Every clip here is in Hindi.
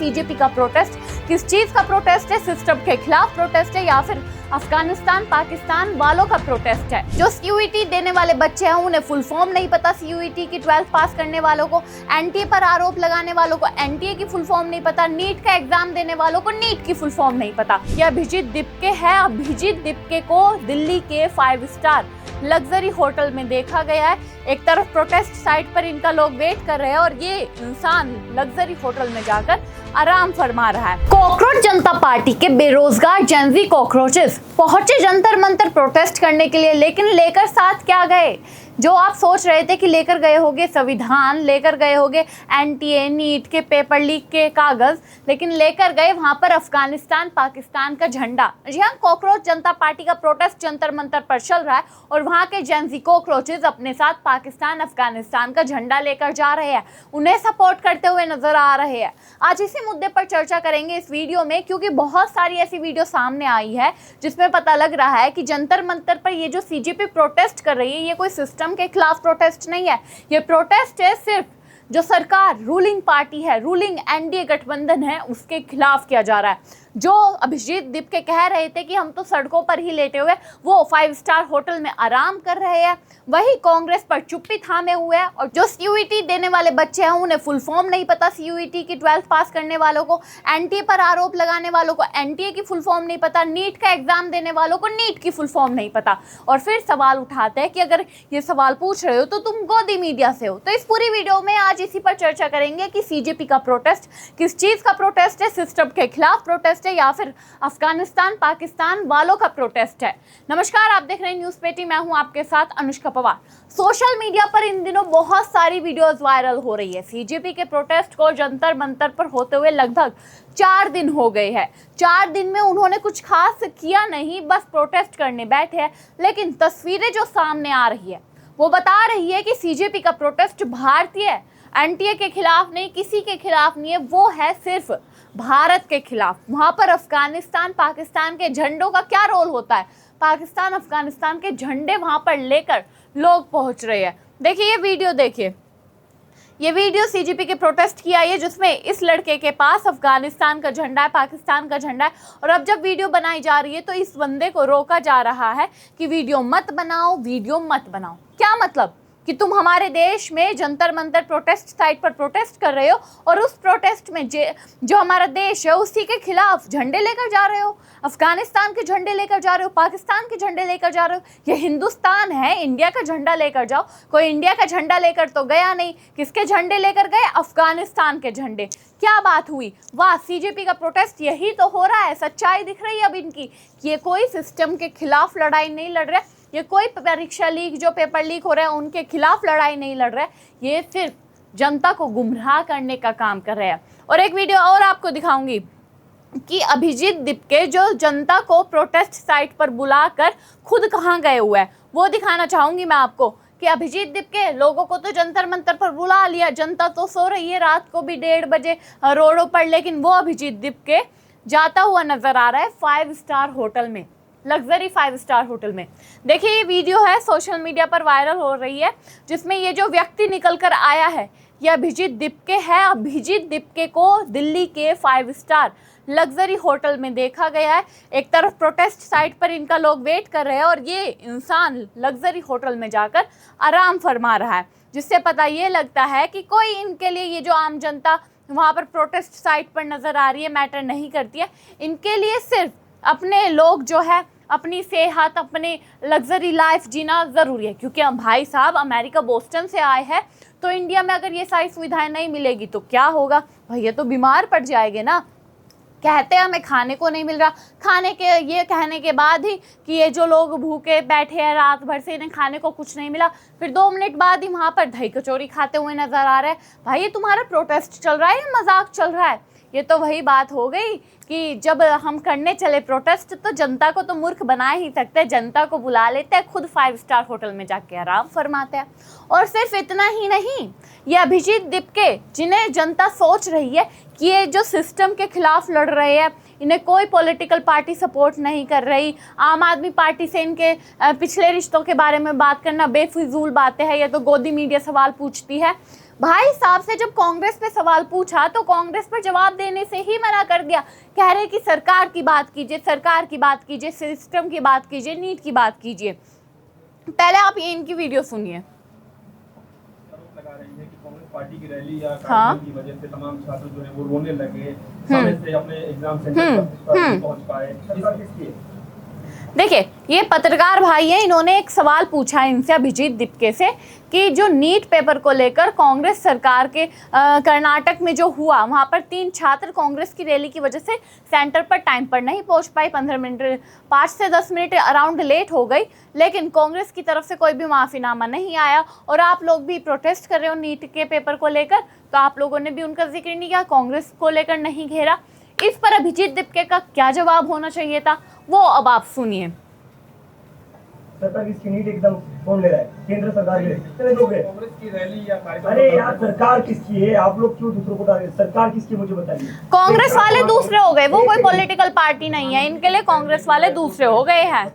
सीजेपी का प्रोटेस्ट किस चीज का प्रोटेस्ट है, सिस्टम के खिलाफ प्रोटेस्ट है या फिर अफगानिस्तान पाकिस्तान वालों का प्रोटेस्ट है। जो सीयूईटी देने वाले बच्चे हैं उन्हें फुल फॉर्म नहीं पता, सीयूईटी की 12th पास करने वालों को, एनटीए पर आरोप लगाने वालों को एनटीए की फुल फॉर्म नहीं पता, नीट का एग्जाम देने वालों को नीट की फुल फॉर्म नहीं पता। यह अभिजीत दिपके है। अभिजीत दिपके को दिल्ली के 5 स्टार लग्जरी होटल में देखा गया है। एक तरफ प्रोटेस्ट साइट पर इनका लोग वेट कर रहे हैं और ये इंसान लग्जरी होटल में जाकर आराम फरमा रहा है। कॉकरोच जनता पार्टी के बेरोजगार जेनजी कॉकरोचेस पहुंचे जंतर मंतर प्रोटेस्ट करने के लिए, लेकिन लेकर साथ क्या गए? जो आप सोच रहे थे कि लेकर गए होंगे संविधान, लेकर गए होंगे एनटीए नीट के पेपर लीक के कागज, लेकिन लेकर गए वहां पर अफगानिस्तान पाकिस्तान का झंडा। जी हाँ, कॉकरोच जनता पार्टी का प्रोटेस्ट जंतर मंतर पर चल रहा है और वहां के जेनजी कॉकरोचेस अपने साथ पाकिस्तान अफगानिस्तान का झंडा लेकर जा रहे हैं, उन्हें सपोर्ट करते हुए नजर आ रहे हैं। आज इसी मुद्दे पर चर्चा करेंगे इस वीडियो में, क्योंकि बहुत सारी ऐसी वीडियो सामने आई है जिसमें पता लग रहा है कि जंतर मंतर पर ये जो सीजेपी प्रोटेस्ट कर रही है ये कोई सिस्टम के खिलाफ प्रोटेस्ट नहीं है। ये प्रोटेस्ट है सिर्फ जो सरकार रूलिंग पार्टी है, रूलिंग एनडीए गठबंधन है, उसके खिलाफ किया जा रहा है। जो अभिजीत दिपके कह रहे थे कि हम तो सड़कों पर ही लेटे हुए, वो 5 स्टार होटल में आराम कर रहे हैं, वही कांग्रेस पर चुप्पी थामे हुए हैं। और जो सीयूईटी देने वाले बच्चे हैं उन्हें फुल फॉर्म नहीं पता, सीयूईटी की 12th पास करने वालों को, एनटीए पर आरोप लगाने वालों को एनटीए की फुल फॉर्म नहीं पता, नीट का एग्जाम देने वालों को नीट की फुल फॉर्म नहीं पता। और फिर सवाल उठाते हैं कि अगर ये सवाल पूछ रहे हो तो तुम गोदी मीडिया से हो। तो इस पूरी वीडियो में आज इसी पर चर्चा करेंगे कि सीजेपी का प्रोटेस्ट किस चीज का प्रोटेस्ट है, सिस्टम के खिलाफ प्रोटेस्ट है या फिर अफगानिस्तान पाकिस्तान वालों का प्रोटेस्ट है। नमस्कार, आप देख रहे हैं न्यूज़ पेटी, मैं हूं आपके साथ अनुष्का पवार। सोशल मीडिया पर इन दिनों बहुत सारी वीडियोस वायरल हो रही है। सीजेपी के प्रोटेस्ट को जंतर मंतर पर होते हुए लगभग 4 दिन हो गए हैं। 4 दिन में उन्होंने कुछ खास किया नहीं, बस प्रोटेस्ट करने बैठे हैं। लेकिन तस्वीरें जो सामने आ रही है वो बता रही है कि सीजेपी का प्रोटेस्ट भारतीय एनटीए के खिलाफ नहीं, किसी के खिलाफ नहीं है, वो है सिर्फ भारत के खिलाफ। वहां पर अफगानिस्तान पाकिस्तान के झंडों का क्या रोल होता है? पाकिस्तान अफगानिस्तान के झंडे वहां पर लेकर लोग पहुंच रहे हैं। देखिए ये वीडियो, देखिए ये वीडियो सीजेपी के प्रोटेस्ट की आई है, जिसमें इस लड़के के पास अफगानिस्तान का झंडा है, पाकिस्तान का झंडा है। और अब जब वीडियो बनाई जा रही है तो इस बंदे को रोका जा रहा है कि वीडियो मत बनाओ, वीडियो मत बनाओ। क्या मतलब कि तुम हमारे देश में जंतर मंतर प्रोटेस्ट साइट पर प्रोटेस्ट कर रहे हो और उस प्रोटेस्ट में जो हमारा देश है उसी के खिलाफ झंडे लेकर जा रहे हो, अफगानिस्तान के झंडे लेकर जा रहे हो, पाकिस्तान के झंडे लेकर जा रहे हो। ये हिंदुस्तान है, इंडिया का झंडा लेकर जाओ। कोई इंडिया का झंडा लेकर तो गया नहीं, किसके झंडे लेकर गए? अफगानिस्तान के झंडे। क्या बात हुई? वाह, सीजेपी का प्रोटेस्ट यही तो हो रहा है। सच्चाई दिख रही है अब इनकी कि ये कोई सिस्टम के खिलाफ लड़ाई नहीं लड़ रहे, ये कोई परीक्षा लीक, जो पेपर लीक हो रहे हैं उनके खिलाफ लड़ाई नहीं लड़ रहे, ये सिर्फ जनता को गुमराह करने का काम कर रहे हैं। और एक वीडियो और आपको दिखाऊंगी कि अभिजीत दिपके जो जनता को प्रोटेस्ट साइट पर बुलाकर खुद कहाँ गए हुए हैं, वो दिखाना चाहूंगी मैं आपको कि अभिजीत दिपके लोगों को तो जंतर मंतर पर बुला लिया, जनता तो सो रही है रात को भी 1:30 बजे रोडों पर, लेकिन वो अभिजीत दिपके जाता हुआ नजर आ रहा है 5 स्टार होटल में, लग्जरी 5 स्टार होटल में। देखिए ये वीडियो है, सोशल मीडिया पर वायरल हो रही है, जिसमें ये जो व्यक्ति निकल कर आया है ये अभिजीत दिपके है। अभिजीत दिपके को दिल्ली के 5 स्टार लग्जरी होटल में देखा गया है। एक तरफ प्रोटेस्ट साइट पर इनका लोग वेट कर रहे हैं और ये इंसान लग्जरी होटल में जाकर आराम फरमा रहा है, जिससे पता ये लगता है कि कोई इनके लिए, ये जो आम जनता वहाँ पर प्रोटेस्ट साइट पर नज़र आ रही है, मैटर नहीं करती है। इनके लिए सिर्फ अपने लोग जो है अपनी सेहत, अपनी लग्जरी लाइफ जीना ज़रूरी है। क्योंकि हम भाई साहब अमेरिका बोस्टन से आए हैं, तो इंडिया में अगर ये सारी सुविधाएं नहीं मिलेगी तो क्या होगा? भैया तो बीमार पड़ जाएंगे ना। कहते हैं हमें खाने को नहीं मिल रहा, खाने के ये कहने के बाद ही कि ये जो लोग भूखे बैठे हैं रात भर से, इन्हें खाने को कुछ नहीं मिला, फिर 2 मिनट बाद ही वहाँ पर दही कचौरी खाते हुए नज़र आ रहे हैं। भाई ये तुम्हारा प्रोटेस्ट चल रहा है या मजाक चल रहा है? ये तो वही बात हो गई कि जब हम करने चले प्रोटेस्ट तो जनता को तो मूर्ख बना ही सकते हैं, जनता को बुला लेते हैं, खुद 5 स्टार होटल में जाके आराम फरमाते हैं। और सिर्फ इतना ही नहीं, ये अभिजीत दिपके जिन्हें जनता सोच रही है कि ये जो सिस्टम के खिलाफ लड़ रहे हैं, इन्हें कोई पॉलिटिकल पार्टी सपोर्ट नहीं कर रही, आम आदमी पार्टी से इनके पिछले रिश्तों के बारे में बात करना बेफिजूल बातें हैं, ये तो गोदी मीडिया सवाल पूछती है, भाई साहब से जब कांग्रेस पे सवाल पूछा तो कांग्रेस पर जवाब देने से ही मना कर दिया। कह रहे कि सरकार की बात कीजिए, सरकार की बात कीजिए, सिस्टम की बात कीजिए, नीट की बात कीजिए। पहले आप ये इनकी वीडियो सुनिए। कांग्रेस पार्टी की रैली या हाँ, की वजह से तमाम छात्र जो है वो रोने लगे, समय से अपने एग्जाम सेंटर पर पहुंच पाए। सरकार किसकी है? देखिए ये पत्रकार भाई हैं, इन्होंने एक सवाल पूछा इनसे, अभिजीत दिपके से, कि जो नीट पेपर को लेकर कांग्रेस सरकार के कर्नाटक में जो हुआ, वहाँ पर 3 छात्र कांग्रेस की रैली की वजह से सेंटर पर टाइम पर नहीं पहुँच पाए, 15 मिनट 5 से 10 मिनट अराउंड लेट हो गई, लेकिन कांग्रेस की तरफ से कोई भी माफ़ीनामा नहीं आया और आप लोग भी प्रोटेस्ट कर रहे हो नीट के पेपर को लेकर, तो आप लोगों ने भी उनका जिक्र नहीं किया, कांग्रेस को लेकर नहीं घेरा। इस पर अभिजीत दिपके का क्या जवाब होना चाहिए था वो अब आप सुनिए। सरकार किसकी नीट एग्जाम कौन ले रहा है? केंद्र सरकार ले रही है। कांग्रेस की रैली या कार्यक्रम? अरे यार सरकार किसकी है? आप लोग क्यों दूसरों को डाल? सरकार किसकी मुझे बताइए। कांग्रेस वाले दूसरे हो गए, वो कोई पॉलिटिकल पार्टी नहीं है, इनके लिए कांग्रेस वाले दूसरे हो गए हैं।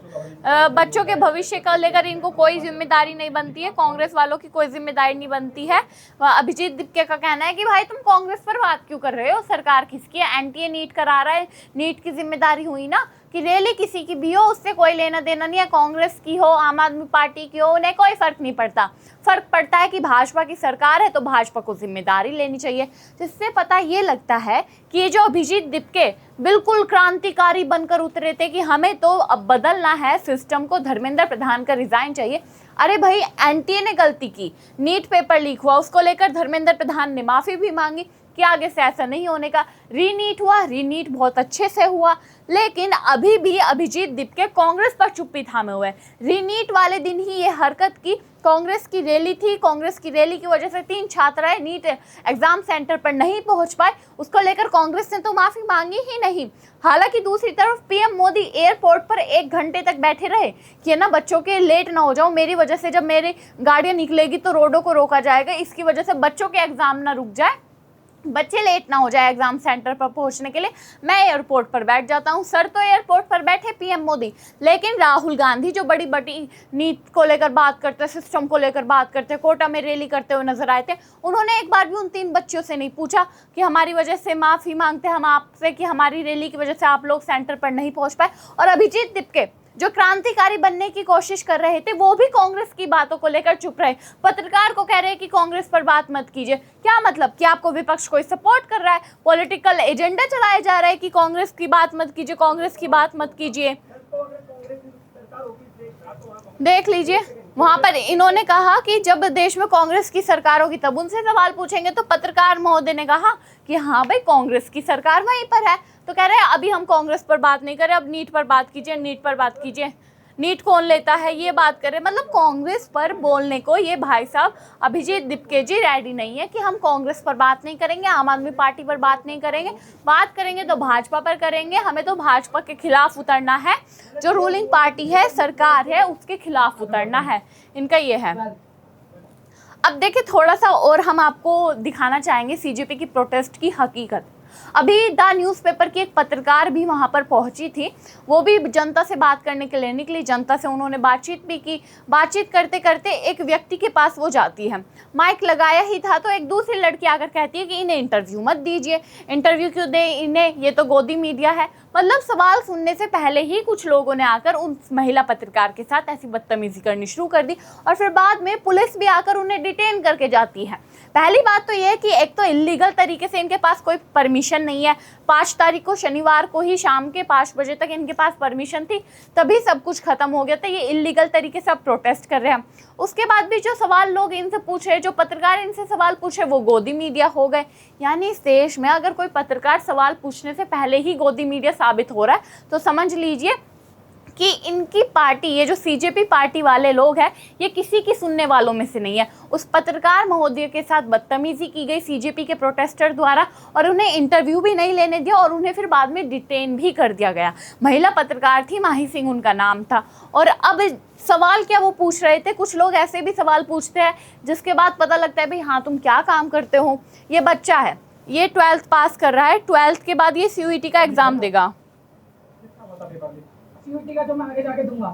बच्चों के भविष्य को लेकर इनको कोई जिम्मेदारी नहीं बनती है, कांग्रेस वालों की कोई जिम्मेदारी नहीं बनती है। अभिजीत दिपके का कहना है कि भाई तुम कांग्रेस पर बात क्यों कर रहे हो, सरकार किसकी है, एनटीए नीट करा रहा है, नीट की जिम्मेदारी हुई ना, कि रैली किसी की भी हो उससे कोई लेना देना नहीं है, कांग्रेस की हो, आम आदमी पार्टी की हो, उन्हें कोई फर्क नहीं पड़ता। फर्क पड़ता है कि भाजपा की सरकार है तो भाजपा को जिम्मेदारी लेनी चाहिए। जिससे पता ये लगता है कि ये जो अभिजीत दिपके बिल्कुल क्रांतिकारी बनकर उतरे थे कि हमें तो अब बदलना है सिस्टम को, धर्मेंद्र प्रधान का रिजाइन चाहिए। अरे भाई एनटीए ने गलती की, नीट पेपर लीक हुआ, उसको लेकर धर्मेंद्र प्रधान ने माफ़ी भी मांगी कि आगे से ऐसा नहीं होने का। रीनीट हुआ, रीनीट बहुत अच्छे से हुआ, लेकिन अभी भी अभिजीत दिपके कांग्रेस पर चुप्पी थामे हुए। रीनीट वाले दिन ही ये हरकत की, कांग्रेस की रैली थी, कांग्रेस की रैली की वजह से 3 छात्राएं नीट एग्जाम सेंटर पर नहीं पहुंच पाए, उसको लेकर कांग्रेस ने तो माफ़ी मांगी ही नहीं। हालांकि दूसरी तरफ पीएम मोदी एयरपोर्ट पर 1 घंटे तक बैठे रहे कि ना बच्चों के लेट ना हो जाओ, मेरी वजह से जब मेरी गाड़ियाँ निकलेगी तो रोडों को रोका जाएगा, इसकी वजह से बच्चों के एग्जाम ना रुक जाए, बच्चे लेट ना हो जाए एग्जाम सेंटर पर पहुंचने के लिए, मैं एयरपोर्ट पर बैठ जाता हूं। सर तो एयरपोर्ट पर बैठे पीएम मोदी, लेकिन राहुल गांधी जो बड़ी बड़ी नीट को लेकर बात करते, सिस्टम को लेकर बात करते, कोटा में रैली करते हुए नजर आए थे, उन्होंने एक बार भी उन 3 बच्चियों से नहीं पूछा कि हमारी वजह से माफ़ी मांगते हम आपसे कि हमारी रैली की वजह से आप लोग सेंटर पर नहीं पहुँच पाए। और अभिजीत दिपके जो क्रांतिकारी बनने की कोशिश कर रहे थे वो भी कांग्रेस की बातों को लेकर चुप रहे। पत्रकार को कह रहे हैं कि कांग्रेस पर बात मत कीजिए। क्या मतलब कि आपको विपक्ष कोई सपोर्ट कर रहा है, पॉलिटिकल एजेंडा चलाया जा रहा है कि कांग्रेस की बात मत कीजिए, कांग्रेस की बात मत कीजिए। देख लीजिए वहां पर इन्होंने कहा कि जब देश में कांग्रेस की सरकार होगी तब उनसे सवाल पूछेंगे, तो पत्रकार महोदय ने कहा कि हाँ भाई कांग्रेस की सरकार वहीं पर है, तो कह रहे हैं अभी हम कांग्रेस पर बात नहीं कर रहे, अब नीट पर बात कीजिए, नीट पर बात कीजिए, नीट कौन लेता है ये बात करें। मतलब कांग्रेस पर बोलने को ये भाई साहब अभिजीत दिपके जी रेडी नहीं है कि हम कांग्रेस पर बात नहीं करेंगे, आम आदमी पार्टी पर बात नहीं करेंगे, बात करेंगे तो भाजपा पर करेंगे, हमें तो भाजपा के खिलाफ उतरना है, जो रूलिंग पार्टी है, सरकार है, उसके खिलाफ उतरना है, इनका ये है। अब देखिए थोड़ा सा और हम आपको दिखाना चाहेंगे सीजेपी की प्रोटेस्ट की हकीकत। अभी द न्यूज़पेपर की एक पत्रकार भी वहां पर पहुंची थी, वो भी जनता से बात करने के लिए निकली, जनता से उन्होंने बातचीत भी की। बातचीत करते करते एक व्यक्ति के पास वो जाती है, माइक लगाया ही था तो एक दूसरी लड़की आकर कहती है कि इन्हें इंटरव्यू मत दीजिए, इंटरव्यू क्यों दे इन्हें, ये तो गोदी मीडिया है। मतलब सवाल सुनने से पहले ही कुछ लोगों ने आकर उन महिला पत्रकार के साथ ऐसी बदतमीजी करनी शुरू कर दी और फिर बाद में पुलिस भी आकर उन्हें डिटेन करके जाती है। पहली बात तो ये है कि एक तो इलीगल तरीके से इनके पास कोई परमिशन नहीं है। 5 तारीख को शनिवार को ही शाम के 5 बजे तक इनके पास परमिशन थी, तभी सब कुछ खत्म हो गया था। ये इलीगल तरीके से अब प्रोटेस्ट कर रहे हैं। उसके बाद भी जो सवाल लोग इनसे पूछ रहे, जो पत्रकार इनसे सवाल पूछ रहे, वो गोदी मीडिया हो गए। यानी इस देश में अगर कोई पत्रकार सवाल पूछने से पहले ही गोदी मीडिया साबित हो रहा है तो समझ लीजिए कि इनकी पार्टी, ये जो सीजेपी पार्टी वाले लोग हैं, ये किसी की सुनने वालों में से नहीं है। उस पत्रकार महोदय के साथ बदतमीजी की गई सीजेपी के प्रोटेस्टर द्वारा और उन्हें इंटरव्यू भी नहीं लेने दिया और उन्हें फिर बाद में डिटेन भी कर दिया गया। महिला पत्रकार थी, माही सिंह उनका नाम था। और अब सवाल क्या वो पूछ रहे थे, कुछ लोग ऐसे भी सवाल पूछते हैं जिसके बाद पता लगता है भाई हाँ तुम क्या काम करते हो। ये बच्चा है, ये 12th पास कर रहा है, 12th के बाद ये CUET का एग्जाम देगा। CUET का जो मैं आगे जाके दूंगा,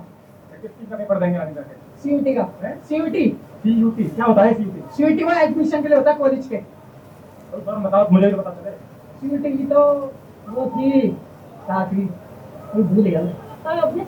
किस चीज का पेपर देंगे आगे जाके? सीयूटी का सीयूटी सीयूटी क्या होता है? सीयूटी सीयूटी वो एडमिशन के लिए होता है कॉलेज के। तो सर बताओ, मुझे भी बता चले। सीयूटी की तो वो थी साथी, वो भूल गया मैं। अपने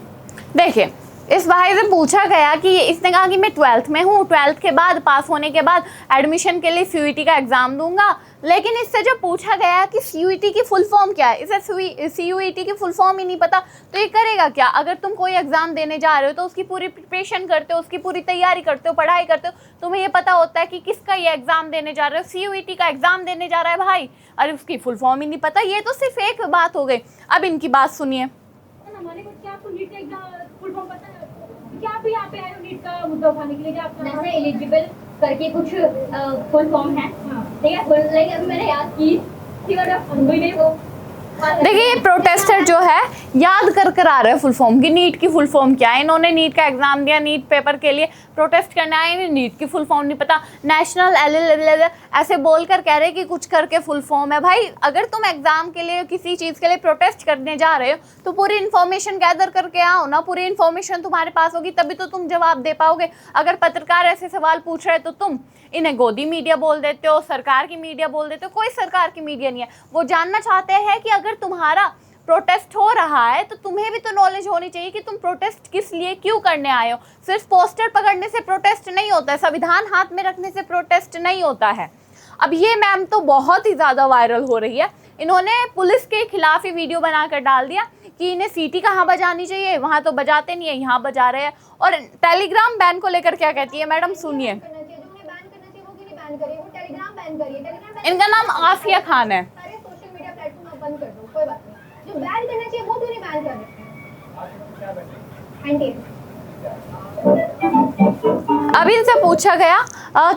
देखिए, इस भाई से पूछा गया कि इसने कहा कि मैं 12th में हूँ, 12th के बाद पास होने के बाद एडमिशन के लिए सीयूईटी का एग्ज़ाम दूंगा। लेकिन इससे जब पूछा गया कि सीयूईटी की फुल फॉर्म क्या है, इसे सीयूईटी की फुल फॉर्म ही नहीं पता, तो ये करेगा क्या? अगर तुम कोई एग्ज़ाम देने जा रहे हो तो उसकी पूरी प्रिपरेशन करते हो, उसकी पूरी तैयारी करते हो, पढ़ाई करते हो, तुम्हें ये पता होता है कि किसका ये एग्ज़ाम देने जा रहे हो। सीयूईटी का एग्ज़ाम देने जा रहा है भाई, अरे उसकी फुल फॉर्म ही नहीं पता, ये तो सिर्फ एक बात हो गई। अब इनकी बात सुनिए। हमारे को क्या आपको नीट का एग्जाम फुल फॉर्म पता है? क्या आप यहाँ पे आए हो नीट का मुद्दा उठाने के लिए? क्या आपका जैसे एलिजिबल करके कुछ फुल फॉर्म है, ठीक है, लाइक अभी मैंने याद की थी और अब भूल गई वो। देखिए, ये प्रोटेस्टर जो है याद कर आ रहे हैं फुल फॉर्म की, नीट की फुल फॉर्म क्या है। इन्होंने नीट का एग्जाम दिया, नीट पेपर के लिए प्रोटेस्ट करने आए, इन्हें नीट की फुल फॉर्म नहीं पता, नेशनल ऐसे बोलकर कह रहे कि कुछ करके फुल फॉर्म है। भाई अगर तुम एग्जाम के लिए किसी चीज़ के लिए प्रोटेस्ट करने जा रहे हो तो पूरी इन्फॉर्मेशन गैदर करके आओ ना, पूरी इन्फॉर्मेशन तुम्हारे पास होगी तभी तो तुम जवाब दे पाओगे। अगर पत्रकार ऐसे सवाल पूछ रहे हैं तो तुम इन्हें गोदी मीडिया बोल देते हो, सरकार की मीडिया बोल देते हो। कोई सरकार की मीडिया नहीं है, वो जानना चाहते हैं कि अगर तुम्हारा प्रोटेस्ट हो रहा है तो तुम्हें भी तो नॉलेज होनी चाहिए कि तुम प्रोटेस्ट किस लिए क्यों करने आए हो। सिर्फ पोस्टर पकड़ने से प्रोटेस्ट नहीं होता है, संविधान हाथ में रखने से प्रोटेस्ट नहीं होता है। अब ये मैम तो बहुत ही ज़्यादा वायरल हो रही है, इन्होंने पुलिस के खिलाफ ही वीडियो बनाकर डाल दिया कि इन्हें सीटी कहाँ बजानी चाहिए, वहाँ तो बजाते नहीं है, यहाँ बजा रहे हैं। और टेलीग्राम बैन को लेकर क्या कहती है मैडम, सुनिए। इनका नाम आफिया खान है। सारे सोशल मीडिया प्लेटफॉर्म आप बंद कर दो, कोई बात नहीं। जो बैन करना चाहिए वो क्यों नहीं बैन कर रहे? एंटी अभी इनसे पूछा गया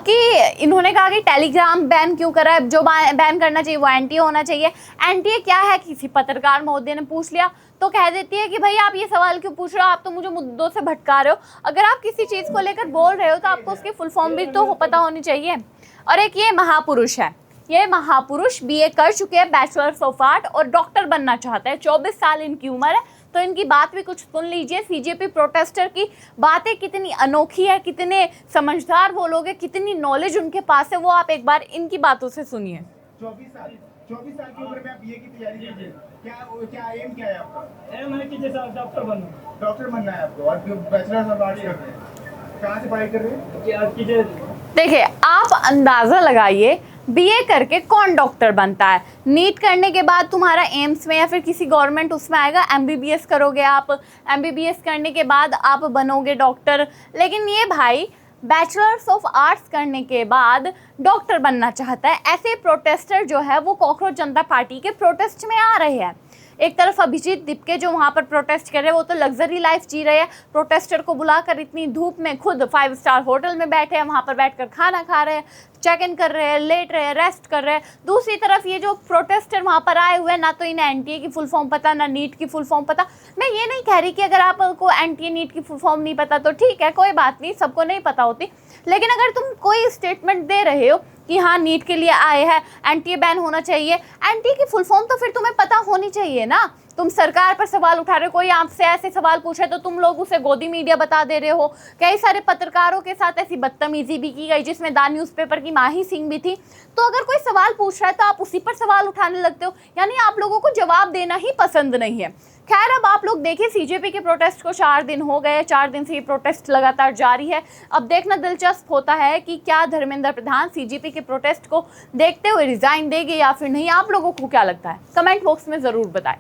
कि इन्होंने कहा कि टेलीग्राम बैन क्यों करा है, जो बैन करना चाहिए वो एंटी होना चाहिए। एंटी क्या है, किसी पत्रकार महोदय ने पूछ लिया तो कह देती है कि भाई आप ये सवाल क्यों पूछ रहे हो, आप तो मुझे मुद्दों से भटका रहे हो। अगर आप किसी चीज़ को लेकर बोल रहे हो तो आपको उसकी फुल फॉर्म भी तो पता होनी चाहिए। और एक ये महापुरुष है, ये महापुरुष बीए कर चुके हैं, बैचलर्स ऑफ आर्ट, और डॉक्टर बनना चाहते हैं। 24 साल इनकी उम्र है, तो इनकी बात भी कुछ सुन लीजिए। सीजेपी प्रोटेस्टर की बातें कितनी अनोखी है, कितने समझदार वो लोग हैं, कितनी नॉलेज उनके पास है, वो आप एक बार इनकी बातों से सुनिए। 24 साल की उम्र में आप बीए की तैयारी कीजिए, क्या एम क्या है आपका? एम है कि जैसा डॉक्टर बनना, डॉक्टर बनना है आपको, और बैचलर्स ऑफ आर्ट्स कर रहे हैं। कहाँ से पढ़ाई कर रहे हैं? देखिए, आप अंदाज़ा लगाइए बीए करके कौन डॉक्टर बनता है। नीट करने के बाद तुम्हारा एम्स में या फिर किसी गवर्नमेंट उसमें आएगा, एमबीबीएस करोगे आप, एमबीबीएस करने के बाद आप बनोगे डॉक्टर। लेकिन ये भाई बैचलर्स ऑफ आर्ट्स करने के बाद डॉक्टर बनना चाहता है। ऐसे प्रोटेस्टर जो है वो कॉकरोच जनता पार्टी के प्रोटेस्ट में आ रहे हैं। एक तरफ अभिजीत दीपके जो वहाँ पर प्रोटेस्ट कर रहे हैं वो तो लग्जरी लाइफ जी रहे हैं, प्रोटेस्टर को बुलाकर इतनी धूप में खुद 5 स्टार होटल में बैठे हैं, वहाँ पर बैठकर खाना खा रहे हैं, चेक इन कर रहे हैं, लेट रहे हैं, रेस्ट कर रहे हैं। दूसरी तरफ ये जो प्रोटेस्टर वहाँ पर आए हुए हैं, ना तो इन्हें एनटीए की फुल फॉर्म पता, ना नीट की फुल फॉर्म पता। मैं ये नहीं कह रही कि अगर आपको एनटीए नीट की फुल फॉर्म नहीं पता तो ठीक है, कोई बात नहीं, सबको नहीं पता होती। लेकिन अगर तुम कोई स्टेटमेंट दे रहे हो कि हाँ नीट के लिए आए हैं, एनटीए बैन होना चाहिए, एनटीए की फुल फॉर्म तो फिर तुम्हें पता होनी चाहिए ना। तुम सरकार पर सवाल उठा रहे हो, कोई आपसे ऐसे सवाल पूछे तो तुम लोग उसे गोदी मीडिया बता दे रहे हो। कई सारे पत्रकारों के साथ ऐसी बदतमीजी भी की गई, जिसमें द न्यूज़पेपर की माही सिंह भी थी। तो अगर कोई सवाल पूछ रहा है तो आप उसी पर सवाल उठाने लगते हो, यानी आप लोगों को जवाब देना ही पसंद नहीं है। खैर, अब आप लोग देखिए, सीजेपी के प्रोटेस्ट को 4 दिन हो गए, 4 दिन से ये प्रोटेस्ट लगातार जारी है। अब देखना दिलचस्प होता है कि क्या धर्मेंद्र प्रधान सीजेपी के प्रोटेस्ट को देखते हुए रिजाइन देंगे या फिर नहीं। आप लोगों को क्या लगता है, कमेंट बॉक्स में ज़रूर बताएं।